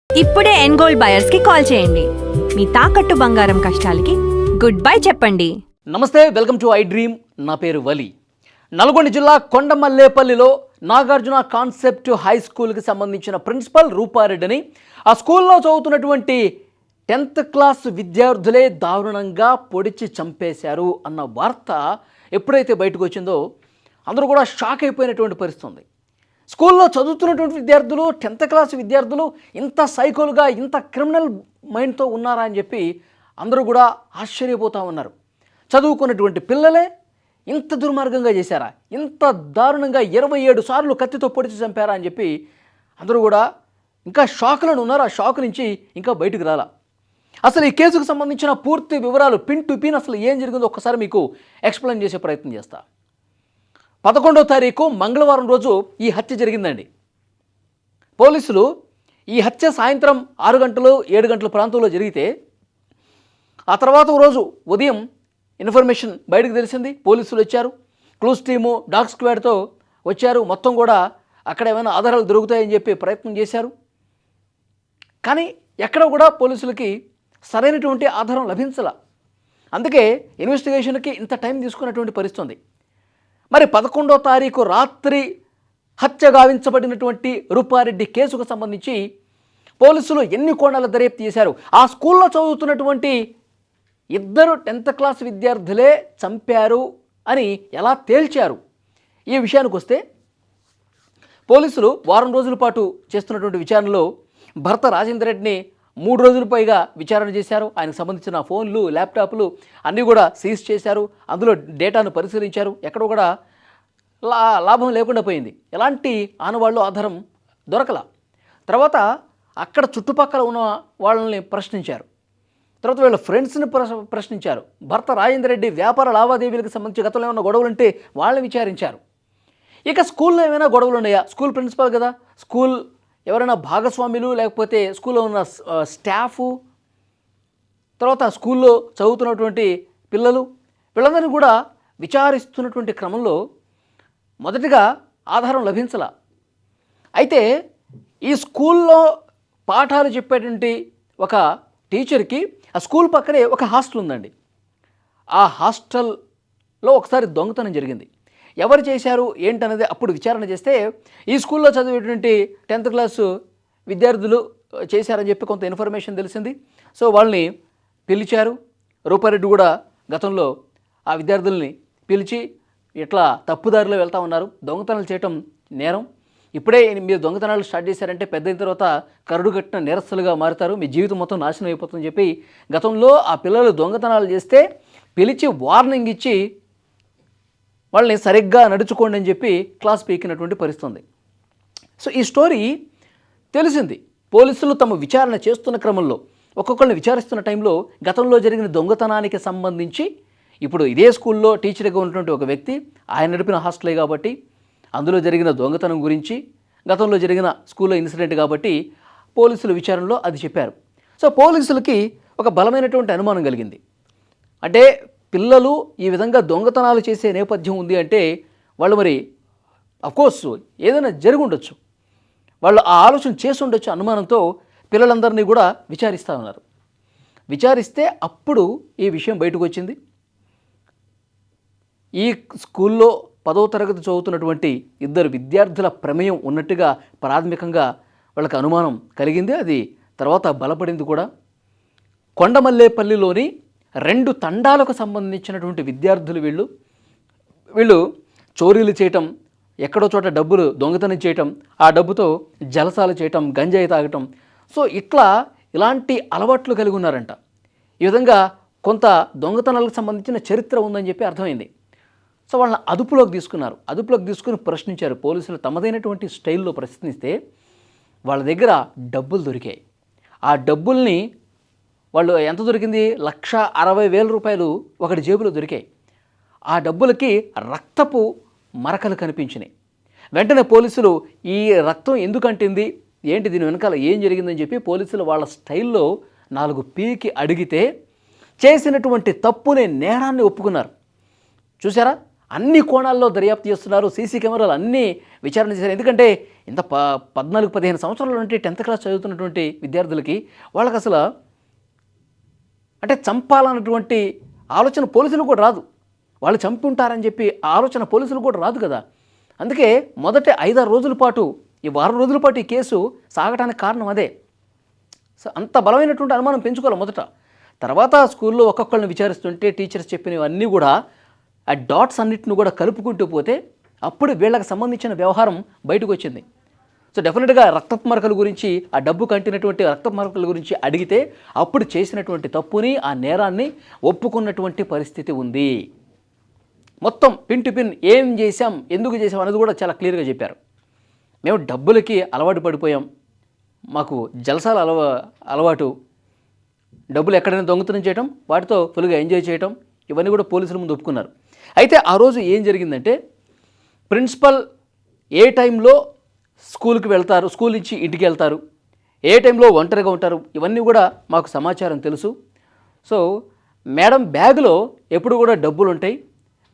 ఇప్పుడే ఎన్గోల్డ్ బయర్స్ కి కాల్ చేయండి. మీ తాకట్టు బంగారం కష్టాలకి గుడ్ బై చెప్పండి. నమస్తే, వెల్కమ్ టు ఐ డ్రీమ్. నా పేరు వలి. నల్గొండ జిల్లా కొండమల్లేపల్లిలో నాగార్జున కాన్సెప్ట్ హై స్కూల్కి సంబంధించిన ప్రిన్సిపల్ రూపారెడ్డిని ఆ స్కూల్లో చదువుతున్నటువంటి 10th క్లాస్ విద్యార్థులే దారుణంగా పొడిచి చంపేశారు అన్న వార్త ఎప్పుడైతే బయటకు వచ్చిందో అందరూ కూడా షాక్ అయిపోయినటువంటి పరిస్థితి ఉంది. స్కూల్లో చదువుతున్నటువంటి విద్యార్థులు, 10th క్లాస్ విద్యార్థులు ఇంత సైకోలుగా, ఇంత క్రిమినల్ మైండ్తో ఉన్నారా అని చెప్పి అందరూ కూడా ఆశ్చర్యపోతూ ఉన్నారు. చదువుకున్నటువంటి పిల్లలే ఇంత దుర్మార్గంగా చేశారా, ఇంత దారుణంగా 27 సార్లు కత్తితో పొడిచి చంపారా అని చెప్పి అందరూ కూడా ఇంకా షాక్లను ఉన్నారు. ఆ షాక్ నుంచి ఇంకా బయటకు రాలా. అసలు ఈ కేసుకు సంబంధించిన పూర్తి వివరాలు పిన్ టు పిన్ అసలు ఏం జరిగిందో ఒక్కసారి మీకు ఎక్స్ప్లెయిన్ చేసే ప్రయత్నం చేస్తా. 11వ తారీఖు మంగళవారం రోజు ఈ హత్య జరిగిందండి. పోలీసులు ఈ హత్య సాయంత్రం 6 గంటలు 7 గంటల ప్రాంతంలో జరిగితే ఆ తర్వాత రోజు ఉదయం ఇన్ఫర్మేషన్ బయటకు తెలిసింది. పోలీసులు వచ్చారు, క్లూస్ టీము, డాగ్ స్క్వాడ్తో వచ్చారు. మొత్తం కూడా అక్కడ ఏమైనా ఆధారాలు దొరుకుతాయని చెప్పి ప్రయత్నం చేశారు. కానీ ఎక్కడ కూడా పోలీసులకి సరైనటువంటి ఆధారం లభించాల. అందుకే ఇన్వెస్టిగేషన్కి ఇంత టైం తీసుకున్నటువంటి పరిస్థితి ఉంది. మరి 11వ తారీఖు రాత్రి హత్య గావించబడినటువంటి రూపారెడ్డి కేసుకు సంబంధించి పోలీసులు ఎన్ని కోణాల దర్యాప్తు చేశారు, ఆ స్కూల్లో చదువుతున్నటువంటి 2 10th క్లాస్ విద్యార్థులే చంపారు అని ఎలా తేల్చారు, ఈ విషయానికి వస్తే పోలీసులు వారం రోజుల పాటు చేస్తున్నటువంటి విచారణలో భర్త రాజేందర్ రెడ్డిని 3 రోజుల పైగా విచారణ చేశారు. ఆయనకు సంబంధించిన ఫోన్లు, ల్యాప్టాప్లు అన్నీ కూడా సీజ్ చేశారు. అందులో డేటాను పరిశీలించారు. ఎక్కడ కూడా లాభం లేకుండా పోయింది. ఎలాంటి ఆనవాళ్ళు, ఆధారం దొరకల. తర్వాత అక్కడ చుట్టుపక్కల ఉన్న వాళ్ళని ప్రశ్నించారు. తర్వాత వీళ్ళ ఫ్రెండ్స్ని ప్రశ్నించారు. భర్త రాజేందర్ రెడ్డి వ్యాపార లావాదేవీలకు సంబంధించి గతంలో ఏమైనా గొడవలు ఉంటే వాళ్ళని విచారించారు. ఇక స్కూల్లో ఏమైనా గొడవలు ఉన్నాయా, స్కూల్ ప్రిన్సిపాల్ కదా, స్కూల్ ఎవరైనా భాగస్వాములు, లేకపోతే స్కూల్లో ఉన్న స్టాఫు, తర్వాత స్కూల్లో చదువుతున్నటువంటి పిల్లలు, వీళ్ళందరినీ కూడా విచారిస్తున్నటువంటి క్రమంలో మొదటిగా ఆధారం లభించాల. అయితే ఈ స్కూల్లో పాఠాలు చెప్పేటువంటి ఒక టీచర్కి ఆ స్కూల్ పక్కనే ఒక హాస్టల్ ఉందండి. ఆ హాస్టల్లో ఒకసారి దొంగతనం జరిగింది. ఎవరు చేశారు ఏంటనేది అప్పుడు విచారణ చేస్తే ఈ స్కూల్లో చదివేటువంటి 10th క్లాసు విద్యార్థులు చేశారని చెప్పి కొంత ఇన్ఫర్మేషన్ తెలిసింది. సో వాళ్ళని పిలిచారు. రూపారెడ్డి కూడా గతంలో ఆ విద్యార్థుల్ని పిలిచి ఇట్లా తప్పుదారిలో వెళ్తూ ఉన్నారు, దొంగతనాలు చేయటం నేరం, ఇప్పుడే మీరు దొంగతనాలు స్టార్ట్ చేశారంటే పెద్ద అయిన తర్వాత కరుడు కట్టిన నేరస్తులుగా మారుతారు, మీ జీవితం మొత్తం నాశనం అయిపోతుందని చెప్పి గతంలో ఆ పిల్లలు దొంగతనాలు చేస్తే పిలిచి వార్నింగ్ ఇచ్చి వాళ్ళని సరిగ్గా నడుచుకోండి అని చెప్పి క్లాస్ పీకినటువంటి పరిస్థితి ఉంది. సో ఈ స్టోరీ తెలిసింది. పోలీసులు తమ విచారణ చేస్తున్న క్రమంలో ఒక్కొక్కరిని విచారిస్తున్న టైంలో గతంలో జరిగిన దొంగతనానికి సంబంధించి ఇప్పుడు ఇదే స్కూల్లో టీచర్గా ఉన్నటువంటి ఒక వ్యక్తి, ఆయన నడిపిన హాస్టలే కాబట్టి అందులో జరిగిన దొంగతనం గురించి, గతంలో జరిగిన స్కూల్లో ఇన్సిడెంట్ కాబట్టి పోలీసుల విచారణలో అది చెప్పారు. సో పోలీసులకి ఒక బలమైనటువంటి అనుమానం కలిగింది. అంటే పిల్లలు ఈ విధంగా దొంగతనాలు చేసే నేపథ్యం ఉంది అంటే వాళ్ళు మరి అఫ్కోర్స్ ఏదైనా జరిగి ఉండొచ్చు, వాళ్ళు ఆ ఆలోచన చేసి ఉండొచ్చు అనుమానంతో పిల్లలందరినీ కూడా విచారిస్తూ ఉన్నారు. విచారిస్తే అప్పుడు ఈ విషయం బయటకు వచ్చింది. ఈ స్కూల్లో 10వ తరగతి చదువుతున్నటువంటి 2 విద్యార్థుల ప్రమేయం ఉన్నట్టుగా ప్రాథమికంగా వాళ్ళకి అనుమానం కలిగింది. అది తర్వాత బలపడింది కూడా. కొండమల్లేపల్లిలోని 2 తండాలకు సంబంధించినటువంటి విద్యార్థులు వీళ్ళు చోరీలు చేయటం, ఎక్కడో చోట డబ్బులు దొంగతనం చేయటం, ఆ డబ్బుతో జలసాలు చేయటం, గంజాయి తాగటం, సో ఇలాంటి అలవాట్లు కలిగి ఉన్నారంట. ఈ విధంగా కొంత దొంగతనాలకు సంబంధించిన చరిత్ర ఉందని చెప్పి అర్థమైంది. సో వాళ్ళని అదుపులోకి తీసుకున్నారు. అదుపులోకి తీసుకుని ప్రశ్నించారు. పోలీసులు తమదైనటువంటి స్టైల్లో ప్రశ్నిస్తే వాళ్ళ దగ్గర డబ్బులు దొరికాయి. ఆ డబ్బుల్ని వాళ్ళు ఎంత దొరికింది, 1,60,000 రూపాయలు ఒకటి జేబులో దొరికాయి. ఆ డబ్బులకి రక్తపు మరకలు కనిపించినాయి. వెంటనే పోలీసులు ఈ రక్తం ఎందుకంటింది, ఏంటి దీని వెనకాల ఏం జరిగిందని చెప్పి పోలీసులు వాళ్ళ స్టైల్లో 4 పీకి అడిగితే చేసినటువంటి తప్పునే, నేరాన్ని ఒప్పుకున్నారు. చూసారా, అన్ని కోణాల్లో దర్యాప్తు చేస్తున్నారు. సీసీ కెమెరాలు అన్నీ విచారణ చేశారు. ఎందుకంటే ఇంత 14-15 సంవత్సరాల నుండి 10th క్లాస్ చదువుతున్నటువంటి విద్యార్థులకి వాళ్ళకి అసలు అంటే చంపాలన్నటువంటి ఆలోచన పోలీసులకు కూడా రాదు. వాళ్ళు చంపి ఉంటారని చెప్పి ఆ ఆలోచన పోలీసులకు కూడా రాదు కదా. అందుకే మొదట 5-6 రోజుల పాటు, ఈ వారం రోజుల పాటు ఈ కేసు సాగటానికి కారణం అదే. సో అంత బలమైనటువంటి అనుమానం పెంచుకోవాలి మొదట. తర్వాత స్కూల్లో ఒక్కొక్కరిని విచారిస్తుంటే టీచర్స్ చెప్పినవన్నీ కూడా ఆ డాట్స్ అన్నిటిని కూడా కలుపుకుంటూ పోతే అప్పుడు వీళ్ళకి సంబంధించిన వ్యవహారం బయటకు వచ్చింది. సో డెఫినెట్గా రక్తపు మరకల గురించి, ఆ డబ్బు కంటినటువంటి రక్తపు మరకల గురించి అడిగితే అప్పుడు చేసినటువంటి తప్పుని, ఆ నేరాన్ని ఒప్పుకున్నటువంటి పరిస్థితి ఉంది. మొత్తం పిన్ టు పిన్ ఏం చేశాం, ఎందుకు చేసాం అనేది కూడా చాలా క్లియర్గా చెప్పారు. మేము డబ్బులకి అలవాటు పడిపోయాం, మాకు జలసాల అలవాటు, డబ్బులు ఎక్కడైనా దొంగతనం చేయటం, వాటితో ఫుల్గా ఎంజాయ్ చేయటం, ఇవన్నీ కూడా పోలీసుల ముందు ఒప్పుకున్నారు. అయితే ఆ రోజు ఏం జరిగిందంటే ప్రిన్సిపల్ ఏ టైంలో స్కూల్కి వెళ్తారు, స్కూల్ నుంచి ఇంటికి వెళ్తారు, ఏ టైంలో ఒంటరిగా ఉంటారు, ఇవన్నీ కూడా మాకు సమాచారం తెలుసు. సో మేడం బ్యాగులో ఎప్పుడు కూడా డబ్బులు ఉంటాయి,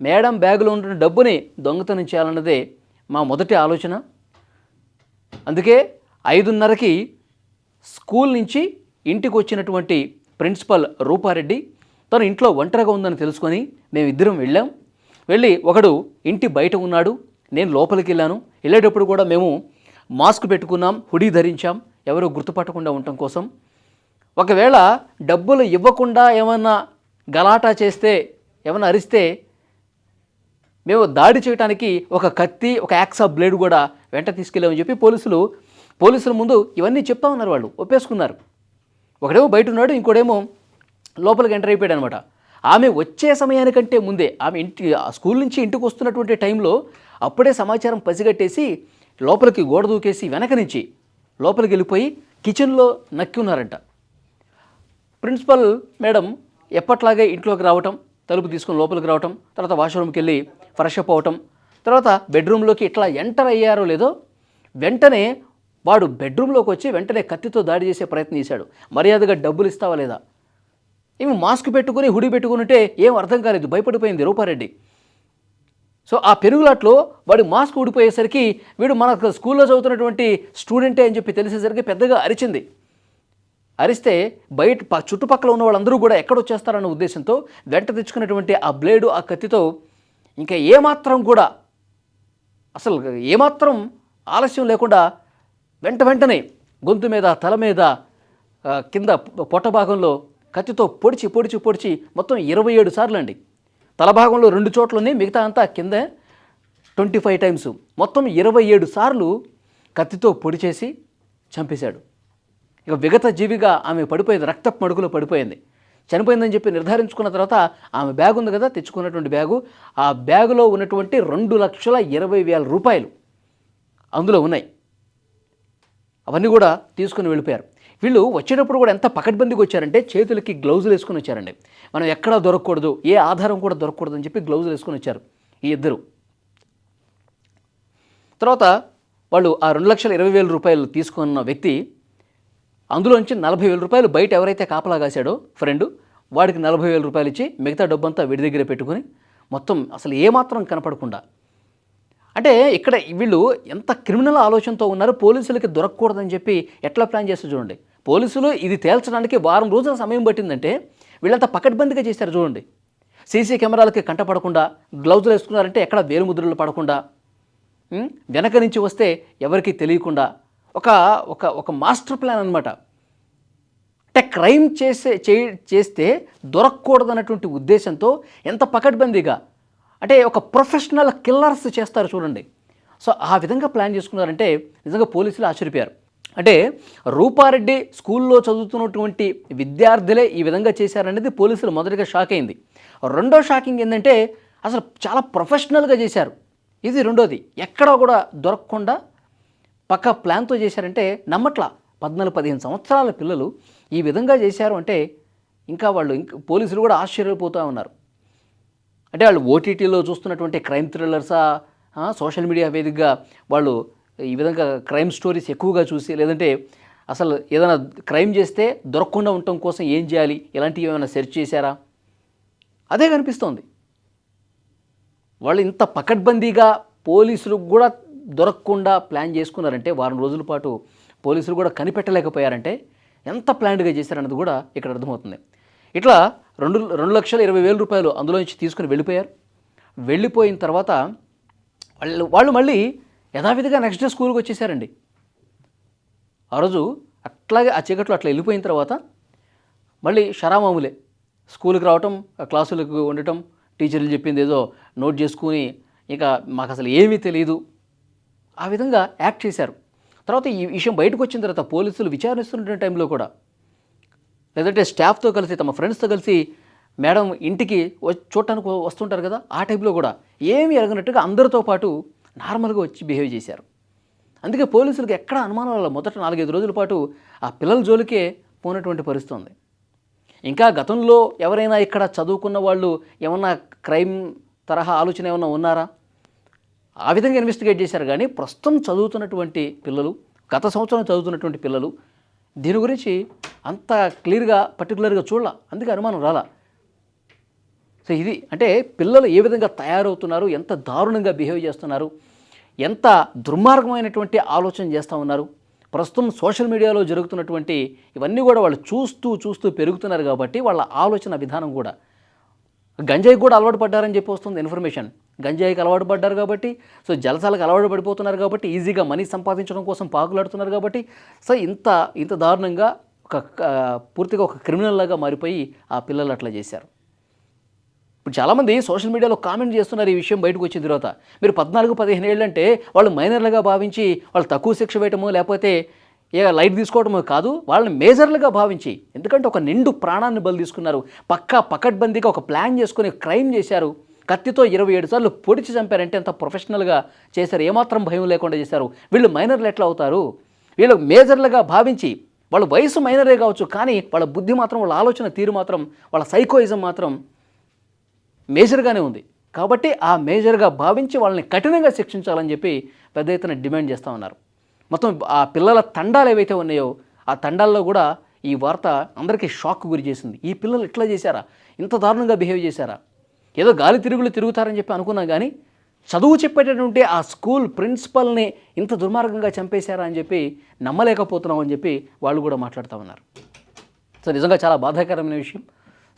మేడం బ్యాగులో ఉంటున్న డబ్బుని దొంగతనం చేయాలన్నదే మా మొదటి ఆలోచన. అందుకే 5:30కి స్కూల్ నుంచి ఇంటికి వచ్చినటువంటి ప్రిన్సిపల్ రూపారెడ్డి తను ఇంట్లో ఒంటరిగా ఉందని తెలుసుకొని మేమిద్దరం వెళ్ళి ఒకడు ఇంటి బయట ఉన్నాడు, నేను లోపలికి వెళ్ళేటప్పుడు కూడా మేము మాస్క్ పెట్టుకున్నాం, హుడీ ధరించాం, ఎవరో గుర్తుపట్టకుండా ఉండటం కోసం. ఒకవేళ డబ్బులు ఇవ్వకుండా ఏమన్నా గలాటా చేస్తే, ఏమన్నా అరిస్తే మేము దాడి చేయడానికి ఒక కత్తి, ఒక యాక్సా బ్లేడ్ కూడా వెంట తీసుకెళ్ళామని చెప్పి పోలీసుల ముందు ఇవన్నీ చెప్తా ఉన్నారు. వాళ్ళు ఒప్పేసుకున్నారు. ఒకడేమో బయట ఉన్నాడు, ఇంకోడేమో లోపలికి ఎంటర్ అయిపోయాడు అనమాట. ఆమె వచ్చే సమయానికంటే ముందే, ఆమె స్కూల్ నుంచి ఇంటికి వస్తున్నటువంటి టైంలో అప్పుడే సమాచారం పసిగట్టేసి లోపలికి గోడ దూకేసి వెనక నుంచి లోపలికి వెళ్ళిపోయి కిచెన్లో నక్కి ఉన్నారంట. ప్రిన్సిపల్ మేడం ఎప్పట్లాగే ఇంట్లోకి రావటం, తలుపు తీసుకొని లోపలికి రావటం, తర్వాత వాష్రూమ్కి వెళ్ళి ఫ్రెష్ అప్ అవటం, తర్వాత బెడ్రూమ్లోకి ఇట్లా ఎంటర్ అయ్యారో లేదో వెంటనే వాడు బెడ్రూమ్లోకి వచ్చి వెంటనే కత్తితో దాడి చేసే ప్రయత్నం చేశాడు. మర్యాదగా డబ్బులు ఇస్తావా లేదా? ఏమి మాస్క్ పెట్టుకుని హుడీ పెట్టుకుని ఉంటే ఏం అర్థం కాలేదు, భయపడిపోయింది రూపారెడ్డి. సో ఆ పెరుగులాట్లో వాడి మాస్క్ ఊడిపోయేసరికి వీడు మన స్కూల్లో చదువుతున్నటువంటి స్టూడెంటే అని చెప్పి తెలిసేసరికి పెద్దగా అరిచింది. అరిస్తే బయట చుట్టుపక్కల ఉన్న వాళ్ళందరూ కూడా ఎక్కడొచ్చేస్తారన్న ఉద్దేశంతో వెంట తెచ్చుకున్నటువంటి ఆ బ్లేడు, ఆ కత్తితో ఇంకా ఏమాత్రం ఆలస్యం లేకుండా వెంటనే గొంతు మీద, తల మీద, కింద పొట్ట భాగంలో కత్తితో పొడిచి మొత్తం 27 సార్లు అండి. తల భాగంలో 2 చోట్లని, మిగతా అంతా కింద 25 టైమ్స్, మొత్తం 27 సార్లు కత్తితో పొడిచేసి చంపేశాడు. ఇక విగత జీవిగా ఆమె పడిపోయింది, రక్తపు మడుగులో పడిపోయింది. చనిపోయిందని చెప్పి నిర్ధారించుకున్న తర్వాత ఆమె బ్యాగ్ ఉంది కదా, తెచ్చుకున్నటువంటి బ్యాగు, ఆ బ్యాగులో ఉన్నటువంటి 2,20,000 రూపాయలు అందులో ఉన్నాయి. అవన్నీ కూడా తీసుకుని వెళ్ళిపోయారు. వీళ్ళు వచ్చేటప్పుడు కూడా ఎంత పకడ్బందీగా వచ్చారంటే చేతులకి గ్లౌజులు వేసుకొని వచ్చారండి. మనం ఎక్కడా దొరకకూడదు, ఏ ఆధారం కూడా దొరకకూడదు అని చెప్పి గ్లౌజులు వేసుకొని వచ్చారు ఈ ఇద్దరు. తర్వాత వాళ్ళు ఆ 2,20,000 రూపాయలు తీసుకున్న వ్యక్తి అందులోంచి 40,000 రూపాయలు బయట ఎవరైతే కాపలా కాశాడో ఫ్రెండు, వాడికి 40,000 రూపాయలు ఇచ్చి మిగతా డబ్బంతా వీడి దగ్గర పెట్టుకుని మొత్తం అసలు ఏమాత్రం కనపడకుండా, అంటే ఇక్కడ వీళ్ళు ఎంత క్రిమినల్ ఆలోచనతో ఉన్నారు, పోలీసులకి దొరకకూడదని చెప్పి ఎట్లా ప్లాన్ చేస్తారు చూడండి. పోలీసులు ఇది తేల్చడానికి వారం రోజుల సమయం పట్టిందంటే వీళ్ళంతా పకడ్బందీగా చేశారు చూడండి. సీసీ కెమెరాలకి కంటపడకుండా గ్లౌజులు వేసుకున్నారంటే ఎక్కడ వేలుముద్రలు పడకుండా, వెనక నుంచి వస్తే ఎవరికీ తెలియకుండా ఒక మాస్టర్ ప్లాన్ అనమాట. అంటే క్రైమ్ చేస్తే దొరకకూడదన్నటువంటి ఉద్దేశంతో ఎంత పకడ్బందీగా, అంటే ఒక ప్రొఫెషనల్ కిల్లర్స్ చేస్తారు చూడండి. సో ఆ విధంగా ప్లాన్ చేసుకున్నారంటే నిజంగా పోలీసులు ఆశ్చర్యపోయారు. అంటే రూపారెడ్డి స్కూల్లో చదువుతున్నటువంటి విద్యార్థులే ఈ విధంగా చేశారనేది పోలీసులు మొదటిగా షాక్ అయింది. రెండో షాకింగ్ ఏంటంటే అసలు చాలా ప్రొఫెషనల్గా చేశారు. ఇది రెండోది, ఎక్కడా కూడా దొరకకుండా పక్క ప్లాన్తో చేశారంటే నమ్మట్లా. 14-15 సంవత్సరాల పిల్లలు ఈ విధంగా చేశారు అంటే ఇంకా పోలీసులు కూడా ఆశ్చర్యపోతూ ఉన్నారు. అంటే వాళ్ళు ఓటీటీలో చూస్తున్నటువంటి క్రైమ్ థ్రిల్లర్సా, సోషల్ మీడియా వేదికగా వాళ్ళు ఈ విధంగా క్రైమ్ స్టోరీస్ ఎక్కువగా చూసి, లేదంటే అసలు ఏదైనా క్రైమ్ చేస్తే దొరకకుండా ఉండటం కోసం ఏం చేయాలి, ఇలాంటివి ఏమైనా సెర్చ్ చేశారా, అదే కనిపిస్తోంది. వాళ్ళు ఇంత పకడ్బందీగా పోలీసులకు కూడా దొరకకుండా ప్లాన్ చేసుకున్నారంటే, వారం రోజుల పాటు పోలీసులు కూడా కనిపెట్టలేకపోయారంటే ఎంత ప్లాన్డ్గా చేశారన్నది కూడా ఇక్కడ అర్థమవుతుంది. ఇట్లా 2,20,000 రూపాయలు అందులో నుంచి తీసుకుని వెళ్ళిపోయారు. వెళ్ళిపోయిన తర్వాత వాళ్ళు మళ్ళీ యథావిధిగా నెక్స్ట్ డే స్కూల్కి వచ్చేసారండి. ఆ రోజు అట్లాగే ఆ చీకట్లో అట్లా వెళ్ళిపోయిన తర్వాత మళ్ళీ షరామాములే స్కూల్కి రావటం, క్లాసులకు ఉండటం, టీచర్లు చెప్పింది ఏదో నోట్ చేసుకుని ఇక మాకు అసలు ఏమీ తెలియదు ఆ విధంగా యాక్ట్ చేశారు. తర్వాత ఈ విషయం బయటకు వచ్చిన తర్వాత పోలీసులు విచారిస్తున్న టైంలో కూడా, లేదంటే స్టాఫ్తో కలిసి తమ ఫ్రెండ్స్తో కలిసి మేడం ఇంటికి చూడటానికి వస్తుంటారు కదా, ఆ టైంలో కూడా ఏమీ ఎరగనట్టుగా అందరితో పాటు నార్మల్గా వచ్చి బిహేవ్ చేశారు. అందుకే పోలీసులకు ఎక్కడ అనుమానాలు మొదట 4-5 రోజుల పాటు ఆ పిల్లల జోలికే పోయినటువంటి పరిస్థితి ఉంది. ఇంకా గతంలో ఎవరైనా ఇక్కడ చదువుకున్న వాళ్ళు ఏమన్నా క్రైమ్ తరహా ఆలోచన ఏమన్నా ఉన్నారా, ఆ విధంగా ఇన్వెస్టిగేట్ చేశారు. కానీ ప్రస్తుతం చదువుతున్నటువంటి పిల్లలు, గత సంవత్సరం చదువుతున్నటువంటి పిల్లలు దీని గురించి అంత క్లియర్గా పర్టికులర్గా చూడాల, అందుకే అనుమానం రాలా. సో ఇది అంటే పిల్లలు ఏ విధంగా తయారవుతున్నారు, ఎంత దారుణంగా బిహేవ్ చేస్తున్నారు, ఎంత దుర్మార్గమైనటువంటి ఆలోచన చేస్తూ ఉన్నారు. ప్రస్తుతం సోషల్ మీడియాలో జరుగుతున్నటువంటి ఇవన్నీ కూడా వాళ్ళు చూస్తూ పెరుగుతున్నారు కాబట్టి వాళ్ళ ఆలోచన విధానం కూడా, గంజాయికి కూడా అలవాటు పడ్డారని చెప్పి వస్తుంది ఇన్ఫర్మేషన్. గంజాయికి అలవాటు పడ్డారు కాబట్టి, సో జలసాలకు అలవాటు పడిపోతున్నారు కాబట్టి, ఈజీగా మనీ సంపాదించడం కోసం పాకులాడుతున్నారు కాబట్టి, సో ఇంత దారుణంగా పూర్తిగా ఒక క్రిమినల్ లాగా మారిపోయి ఆ పిల్లలు అట్లా చేశారు. ఇప్పుడు చాలామంది సోషల్ మీడియాలో కామెంట్ చేస్తున్నారు ఈ విషయం బయటకు వచ్చిన తర్వాత. మీరు 14-15 ఏళ్ళు అంటే వాళ్ళు మైనర్లుగా భావించి వాళ్ళు తక్కువ శిక్ష వేయటమో లేకపోతే లైట్ తీసుకోవటమో కాదు, వాళ్ళని మేజర్లుగా భావించి, ఎందుకంటే ఒక నిండు ప్రాణాన్ని బలి తీసుకున్నారు, పకడ్బందీగా ఒక ప్లాన్ చేసుకుని క్రైమ్ చేశారు, కత్తితో 27 సార్లు పొడిచి చంపారంటే ఎంత ప్రొఫెషనల్గా చేశారు, ఏమాత్రం భయం లేకుండా చేశారు. వీళ్ళు మైనర్లు ఎట్లా అవుతారు, వీళ్ళు మేజర్లుగా భావించి, వాళ్ళ వయసు మైనరే కావచ్చు కానీ వాళ్ళ బుద్ధి మాత్రం, వాళ్ళ ఆలోచన తీరు మాత్రం, వాళ్ళ సైకోయిజం మాత్రం మేజర్గానే ఉంది. కాబట్టి ఆ మేజర్గా భావించి వాళ్ళని కఠినంగా శిక్షించాలని చెప్పి పెద్ద ఎత్తున డిమాండ్ చేస్తూ ఉన్నారు. మొత్తం ఆ పిల్లల తండాలు ఏవైతే ఉన్నాయో ఆ తండాల్లో కూడా ఈ వార్త అందరికీ షాక్ గురి చేసింది. ఈ పిల్లలు ఇట్లా చేశారా, ఇంత దారుణంగా బిహేవ్ చేశారా, ఏదో గాలి తిరుగుతారని చెప్పి అనుకున్నాం కానీ చదువు చెప్పేటటువంటి ఆ స్కూల్ ప్రిన్సిపల్ని ఇంత దుర్మార్గంగా చంపేశారా అని చెప్పి నమ్మలేకపోతున్నాం అని చెప్పి వాళ్ళు కూడా మాట్లాడుతూ ఉన్నారు. సో నిజంగా చాలా బాధాకరమైన విషయం.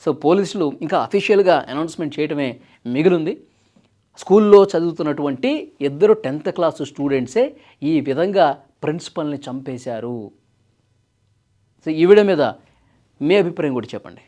సో పోలీసులు ఇంకా అఫీషియల్గా అనౌన్స్మెంట్ చేయడమే మిగిలింది. స్కూల్లో చదువుతున్నటువంటి 2 10th క్లాస్ స్టూడెంట్సే ఈ విధంగా ప్రిన్సిపల్ని చంపేశారు. సో ఈ వీడియో మీద మీ అభిప్రాయం కూడా చెప్పండి.